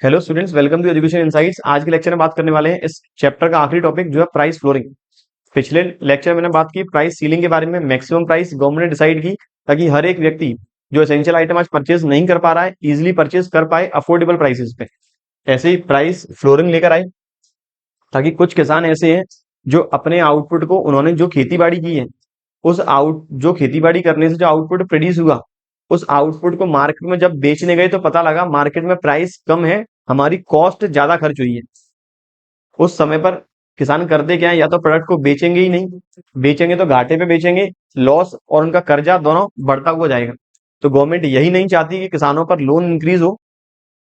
Hello students, welcome to education insights. आज के lecture में बात करने वाले हैं इस चैप्टर का आखिरी टॉपिक जो है प्राइस फ्लोरिंग। पिछले लेक्चर में मैंने बात की प्राइस सीलिंग के बारे में। मैक्सिमम प्राइस गवर्नमेंट ने डिसाइड की ताकि हर एक व्यक्ति जो एसेंशियल आइटम आज परचेज नहीं कर पा रहा है इजिली परचेज कर पाए अफोर्डेबल प्राइसेस पे। ऐसे ही प्राइस फ्लोरिंग लेकर आए ताकि कुछ किसान ऐसे हैं जो अपने आउटपुट को उन्होंने जो खेती बाड़ी की है उस आउट जो खेती बाड़ी करने से जो आउटपुट प्रोड्यूस हुआ उस आउटपुट को मार्केट में जब बेचने गए तो पता लगा मार्केट में प्राइस कम है, हमारी कॉस्ट ज्यादा खर्च हुई है। उस समय पर किसान करते क्या है, या तो प्रोडक्ट को बेचेंगे ही नहीं, बेचेंगे तो घाटे पे बेचेंगे, लॉस और उनका कर्जा दोनों बढ़ता हुआ जाएगा। तो गवर्नमेंट यही नहीं चाहती कि किसानों पर लोन इंक्रीज हो,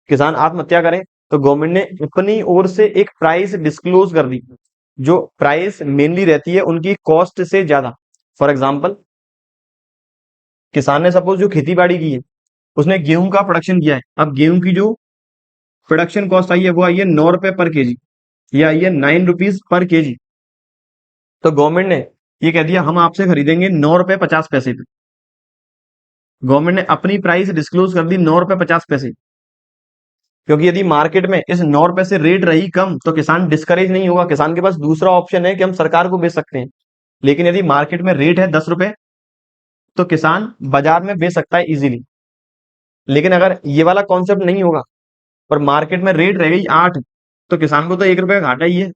किसान आत्महत्या करें। तो गवर्नमेंट ने अपनी ओर से एक प्राइस डिस्क्लोज कर दी जो प्राइस मेनली रहती है उनकी कॉस्ट से ज्यादा। फॉर एग्जाम्पल, किसान ने सपोज जो खेती बाड़ी की है उसने गेहूं का प्रोडक्शन किया है। अब गेहूं की जो प्रोडक्शन कॉस्ट आई है वो आई है 9 रुपए पर केजी, ये आई है 9 रुपीज पर केजी। तो गवर्नमेंट ने ये कह दिया हम आपसे खरीदेंगे 9 रुपए 50 पैसे पे। गवर्नमेंट ने अपनी प्राइस डिस्क्लोज कर दी 9 रुपए 50 पैसे, क्योंकि यदि मार्केट में इस 9 रुपए से रेट रही कम तो किसान डिस्करेज नहीं होगा। किसान के पास दूसरा ऑप्शन है कि हम सरकार को बेच सकते हैं। लेकिन यदि मार्केट में रेट है 10 रुपए तो किसान बाजार में बेच सकता है इजीली। लेकिन अगर ये वाला कॉन्सेप्ट नहीं होगा और मार्केट में रेट रह गई 8 तो किसान को तो 1 रुपए का घाटा ही है।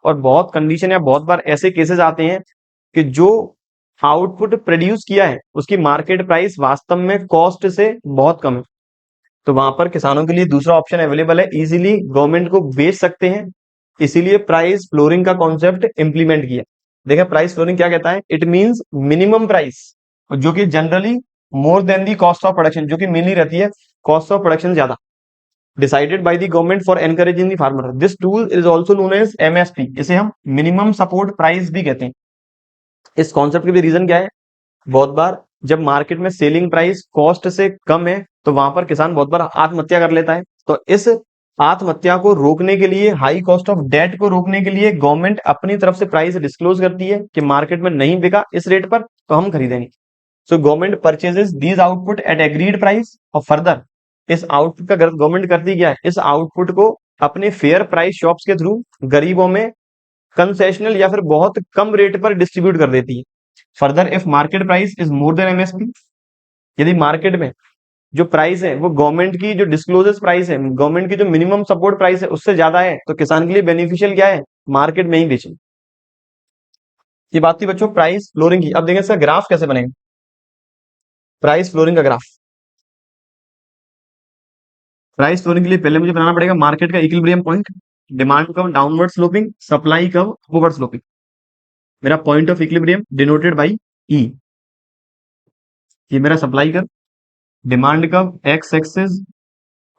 और बहुत कंडीशन या बहुत बार ऐसे केसेस आते हैं कि जो आउटपुट प्रोड्यूस किया है उसकी मार्केट प्राइस वास्तव में कॉस्ट से बहुत कम है। तो वहां पर किसानों के लिए दूसरा ऑप्शन अवेलेबल है, इजीली गवर्नमेंट को बेच सकते हैं। इसीलिए प्राइस फ्लोरिंग का कॉन्सेप्ट इंप्लीमेंट किया। देखिए प्राइस फ्लोरिंग क्या कहता है, इट मींस मिनिमम प्राइस जो कि generally more than the cost of production, जो कि मेनली रहती है कॉस्ट ऑफ प्रोडक्शन ज्यादा, decided by the government for encouraging the farmer. This tool is also known as MSP, इसे हम मिनिमम सपोर्ट प्राइस भी कहते हैं। इस कॉन्सेप्ट के भी रीजन क्या है, बहुत बार जब मार्केट में सेलिंग प्राइस कॉस्ट से कम है तो वहां पर किसान बहुत बार आत्महत्या कर लेता है। तो इस आत्महत्या को रोकने के लिए, हाई कॉस्ट ऑफ डेट को रोकने के लिए गवर्नमेंट अपनी तरफ से प्राइस डिस्क्लोज करती है कि मार्केट में नहीं बिका इस रेट पर तो हम खरीदेंगे। So government purchases these output at agreed price और फर्दर इस आउटपुट का गवर्नमेंट करती क्या है, इस आउटपुट को अपने फेयर प्राइस शॉप्स के थ्रू गरीबों में कंसेशनल या फिर बहुत कम रेट पर डिस्ट्रीब्यूट कर देती है। Further if market price is more than MSP, यदि मार्केट में जो प्राइस है वो गवर्नमेंट की जो डिस्क्लोजेस प्राइस है, गवर्नमेंट की जो मिनिमम सपोर्ट प्राइस है उससे ज्यादा है तो किसान के लिए बेनिफिशियल क्या है, मार्केट में ही बेचे। ये बात थी बच्चों प्राइस फ्लोरिंग की। अब देखें इसका ग्राफ कैसे बनेगा, प्राइस फ्लोरिंग का ग्राफ। प्राइस फ्लोरिंग के लिए पहले मुझे बनाना पड़ेगा मार्केट का equilibrium point, demand curve downward sloping, supply curve upward sloping. मेरा point of equilibrium denoted by E, ये मेरा supply curve, demand curve x axis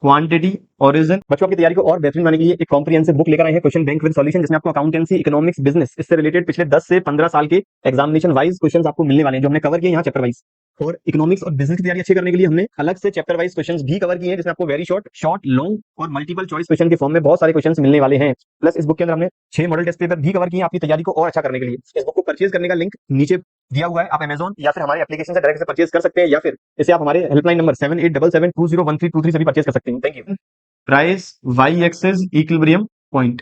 quantity origin. बच्चों की तैयारी को और बेहतरीन बनाने के लिए एक कॉम्प्रिहेंसिव बुक लेकर आए हैं, क्वेश्चन बैंक विद सॉल्यूशन, जिसमें आपको अकाउंटेंसी, इकोनॉमिक्स, बिजनेस इससे रिलेटेड पिछले 10 से 15 साल के एग्जामिनेशन वाइज क्वेश्चंस आपको मिलने वाले हैं जो हमने कवर किए यहाँ चैप्टर वाइज। और इकोनॉमिक्स और बिजनेस की तैयारी अच्छी करने के लिए हमने अलग से चैप्टर वाइज क्वेश्चंस भी कवर किए हैं, जिसमें आपको वेरी शॉर्ट, लॉन्ग और मल्टीपल चॉइस क्वेश्चन के फॉर्म में बहुत सारे क्वेश्चंस मिलने वाले हैं। प्लस इस बुक के अंदर हमने 6 मॉडल टेस्ट पेपर भी कवर किए हैं आपकी तैयारी को और अच्छा करने के लिए। इस बुक को परचेज करने का लिंक नीचे दिया हुआ है, आप अमेजॉन या फिर हमारे एप्लीकेशन से डायरेक्ट से परचेज कर सकते हैं, या फिर इसे आप हमारे हेल्पलाइन नंबर 7877201323 से भी परचेज कर सकते हैं। Thank you. Price Y axis equilibrium point.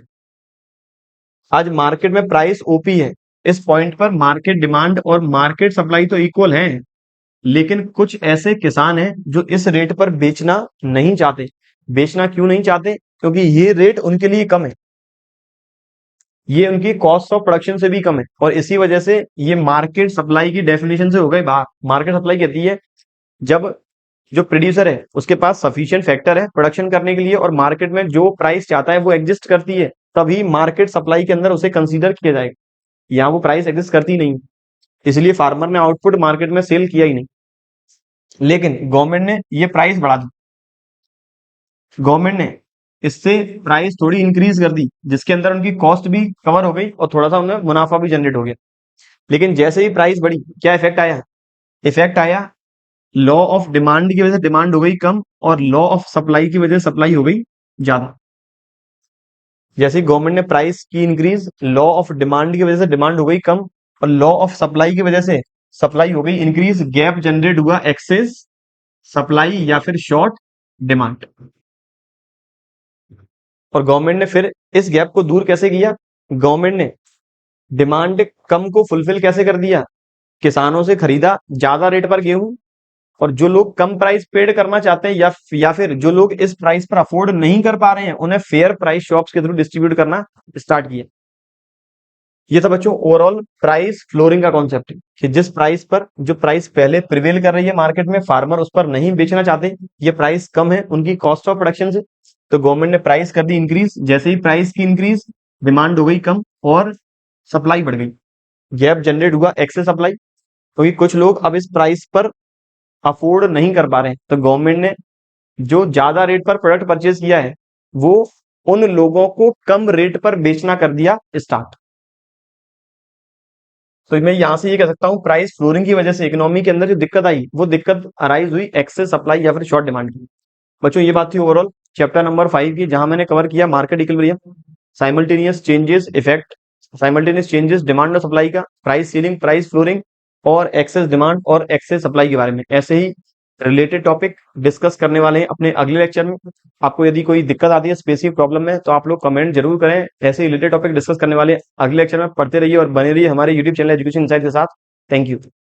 आज मार्केट में प्राइस ओपी है, इस पॉइंट पर मार्केट डिमांड और मार्केट सप्लाई तो इक्वल है, लेकिन कुछ ऐसे किसान हैं जो इस रेट पर बेचना नहीं चाहते। बेचना क्यों नहीं चाहते, क्योंकि ये रेट उनके लिए कम है, ये उनकी कॉस्ट ऑफ प्रोडक्शन से भी कम है, और इसी वजह से ये मार्केट सप्लाई की डेफिनेशन से हो गए बाहर। मार्केट सप्लाई कहती है जब जो प्रोड्यूसर है उसके पास सफिशिएंट फैक्टर है प्रोडक्शन करने के लिए और मार्केट में जो प्राइस चाहता है वो एग्जिस्ट करती है, तभी मार्केट सप्लाई के अंदर उसे कंसीडर किया जाएगा। यहाँ वो प्राइस एग्जिस्ट करती नहीं, इसलिए फार्मर ने आउटपुट मार्केट में सेल किया ही नहीं। लेकिन गवर्नमेंट ने ये प्राइस बढ़ा दी, गवर्नमेंट ने इससे प्राइस थोड़ी इंक्रीज कर दी, जिसके अंदर उनकी कॉस्ट भी कवर हो गई और थोड़ा सा उन्हें मुनाफा भी जनरेट हो गया। लेकिन जैसे ही प्राइस बढ़ी क्या इफेक्ट आया, इफेक्ट आया लॉ ऑफ डिमांड की वजह से डिमांड हो गई कम और लॉ ऑफ सप्लाई की वजह से सप्लाई हो गई ज्यादा। जैसे गवर्नमेंट ने प्राइस की इंक्रीज, लॉ ऑफ डिमांड की वजह से डिमांड हो गई कम और लॉ ऑफ सप्लाई की वजह से सप्लाई हो गई इंक्रीज, गैप जनरेट हुआ एक्सेस सप्लाई या फिर शॉर्ट डिमांड। और गवर्नमेंट ने फिर इस गैप को दूर कैसे किया? गवर्नमेंट ने डिमांड कम को फुलफिल कैसे कर दिया? किसानों से खरीदा ज्यादा रेट पर गेहूं, और जो लोग कम प्राइस पेड करना चाहते हैं या फिर जो लोग इस प्राइस पर अफोर्ड नहीं कर पा रहे हैं, उन्हें फेयर प्राइस शॉप्स के थ्रू डिस्ट्रीब्यूट करना स्टार्ट किया। ये था बच्चों ओवरऑल प्राइस फ्लोरिंग का कॉन्सेप्ट, कि जिस प्राइस पर जो प्राइस पहले प्रिवेल कर रही है मार्केट में, फार्मर उस पर नहीं बेचना चाहते, ये प्राइस कम है उनकी कॉस्ट ऑफ प्रोडक्शन से, तो गवर्नमेंट ने प्राइस कर दी इंक्रीज। जैसे ही प्राइस की इंक्रीज, डिमांड हो गई कम और सप्लाई बढ़ गई, गैप जनरेट हुआ, एक्सेस सप्लाई, क्योंकि कुछ लोग अब इस प्राइस पर अफोर्ड नहीं कर पा रहे हैं, तो गवर्नमेंट ने जो ज्यादा रेट पर प्रोडक्ट परचेज किया है वो उन लोगों को कम रेट पर बेचना कर दिया स्टार्ट। तो मैं यहां से ये कह सकता हूं प्राइस फ्लोरिंग की वजह से इकोनॉमी के अंदर जो दिक्कत आई, वो दिक्कत अराइज हुई एक्सेस सप्लाई या फिर शॉर्ट डिमांड की। बच्चों ये बात थी ओवरऑल चैप्टर नंबर 5 की, जहां मैंने कवर किया market equilibrium, simultaneous changes effect, simultaneous changes demand और सप्लाई का, प्राइस सीलिंग, प्राइस फ्लोरिंग और एक्सेस डिमांड और एक्सेस सप्लाई के बारे में। ऐसे ही रिलेटेड टॉपिक डिस्कस करने वाले हैं अपने अगले लेक्चर में। आपको यदि कोई दिक्कत आती है स्पेसिफिक प्रॉब्लम में, तो आप लोग कमेंट जरूर करें। ऐसे रिलेटेड टॉपिक डिस्कस करने वाले अगले लेक्चर में, पढ़ते रहिए और बने रहिए हमारे यूट्यूब चैनल एजुकेशन इनसाइट के साथ। Thank you.